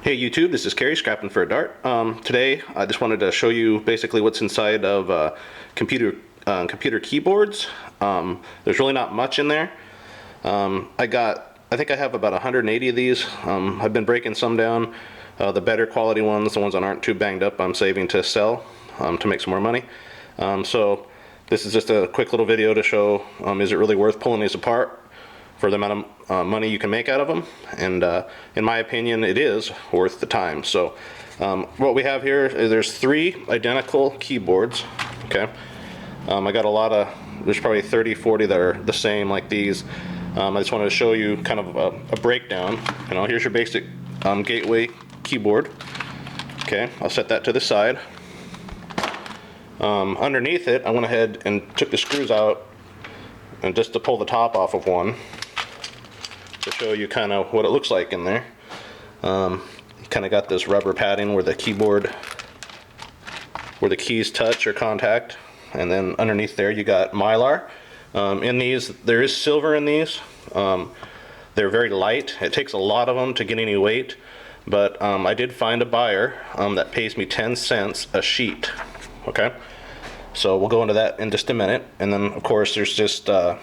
Hey YouTube, this is Kerry, scrapping for a dart. Today I just wanted to show you basically what's inside of computer keyboards. There's really not much in there. I think I have about 180 of these. I've been breaking some down. The better quality ones, the ones that aren't too banged up, I'm saving to sell to make some more money. So this is just a quick little video to show is it really worth pulling these apart for the amount of money you can make out of them, and in my opinion it is worth the time. So what we have here is there's 3 identical keyboards. Okay, I got a lot of, there's probably 30-40 that are the same like these. I just wanted to show you kind of a breakdown. Here's your basic Gateway keyboard. Okay, I'll set that to the side. Underneath it I went ahead and took the screws out, and just to pull the top off of one, to show you kind of what it looks like in there. You kind of got this rubber padding where the keyboard, where the keys touch or contact, and then underneath there you got Mylar. In these, there is silver in these. They're very light. It takes a lot of them to get any weight, but I did find a buyer that pays me 10 cents a sheet. Okay, so we'll go into that in just a minute. And then of course there's just a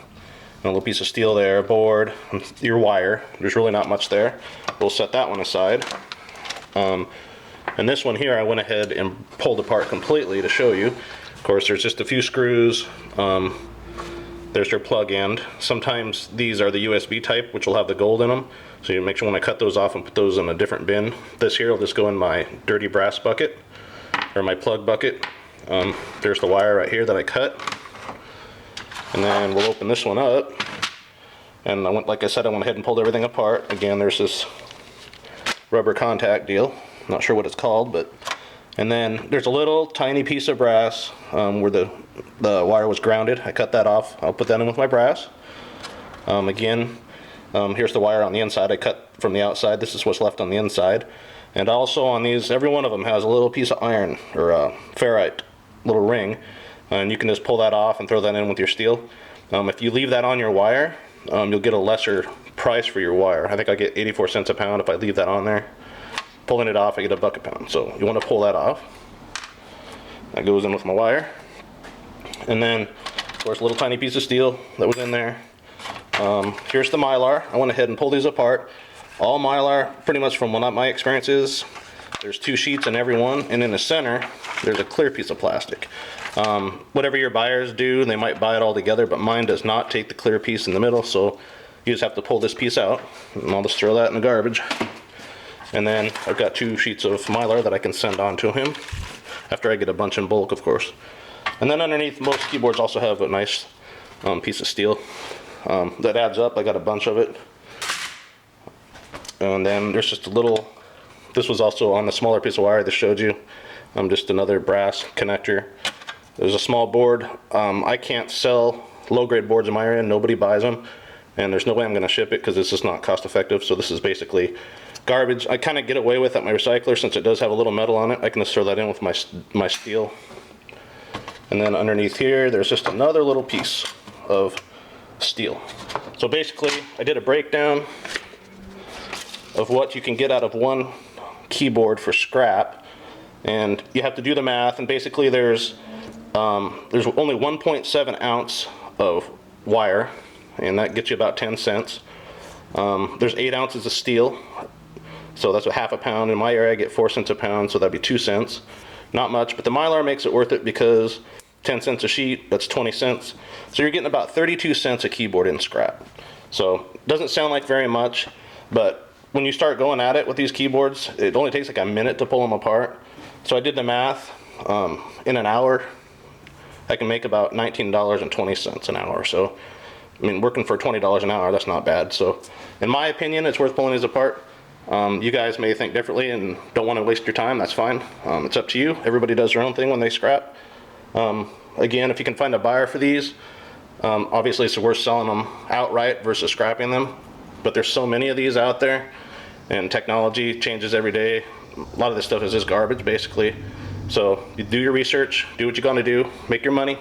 little piece of steel there, board, your wire. There's really not much there. We'll set that one aside. And this one here I went ahead and pulled apart completely to show you. Of course there's just a few screws. There's your plug end. Sometimes these are the USB type, which will have the gold in them, so you make sure when I cut those off and put those in a different bin. This here will just go in my dirty brass bucket, or my plug bucket. There's the wire right here that I cut. And then we'll open this one up, and like I said, I went ahead and pulled everything apart. Again, there's this rubber contact deal, not sure what it's called, but, and then there's a little tiny piece of brass where the wire was grounded. I cut that off. I'll put that in with my brass. Again, here's the wire on the inside. I cut from the outside. This is what's left on the inside. And also on these, every one of them has a little piece of iron, or a ferrite little ring. And you can just pull that off and throw that in with your steel. If you leave that on your wire, you'll get a lesser price for your wire. I think I get 84 cents a pound if I leave that on there. Pulling it off, I get $1 a pound. So you want to pull that off. That goes in with my wire. And then, of course, a little tiny piece of steel that was in there. Here's the Mylar. I went ahead and pulled these apart. All Mylar, pretty much from what my experience is, there's 2 sheets in every one, and in the center there's a clear piece of plastic. Whatever your buyers do, they might buy it all together, but mine does not take the clear piece in the middle, so you just have to pull this piece out, and I'll just throw that in the garbage. And then I've got 2 sheets of Mylar that I can send on to him, after I get a bunch in bulk, of course. And then underneath, most keyboards also have a nice piece of steel that adds up. I got a bunch of it. And then there's just a little, this was also on the smaller piece of wire that showed you, just another brass connector. There's a small board. I can't sell low-grade boards in my area. Nobody buys them, and there's no way I'm going to ship it because it's just not cost-effective. So this is basically garbage. I kind of get away with at my recycler since it does have a little metal on it. I can just throw that in with my steel. And then underneath here, there's just another little piece of steel. So basically, I did a breakdown of what you can get out of one keyboard for scrap, and you have to do the math. And basically, there's only 1.7 ounce of wire, and that gets you about 10 cents. There's 8 ounces of steel, so that's a half a pound. In my area I get 4 cents a pound, so that'd be 2 cents. Not much, but the Mylar makes it worth it because 10 cents a sheet, that's 20 cents. So you're getting about 32 cents a keyboard in scrap. So it doesn't sound like very much, but when you start going at it with these keyboards, it only takes like a minute to pull them apart. So I did the math. In an hour I can make about $19.20 an hour. So I mean, working for $20 an hour, that's not bad. So in my opinion, it's worth pulling these apart. You guys may think differently and don't want to waste your time. That's fine. It's up to you. Everybody does their own thing when they scrap. Again, if you can find a buyer for these, obviously it's worth selling them outright versus scrapping them. But there's so many of these out there, and technology changes every day. A lot of this stuff is just garbage, basically. So you do your research, do what you're gonna do, make your money.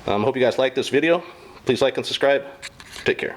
Hope you guys like this video. Please like and subscribe. Take care.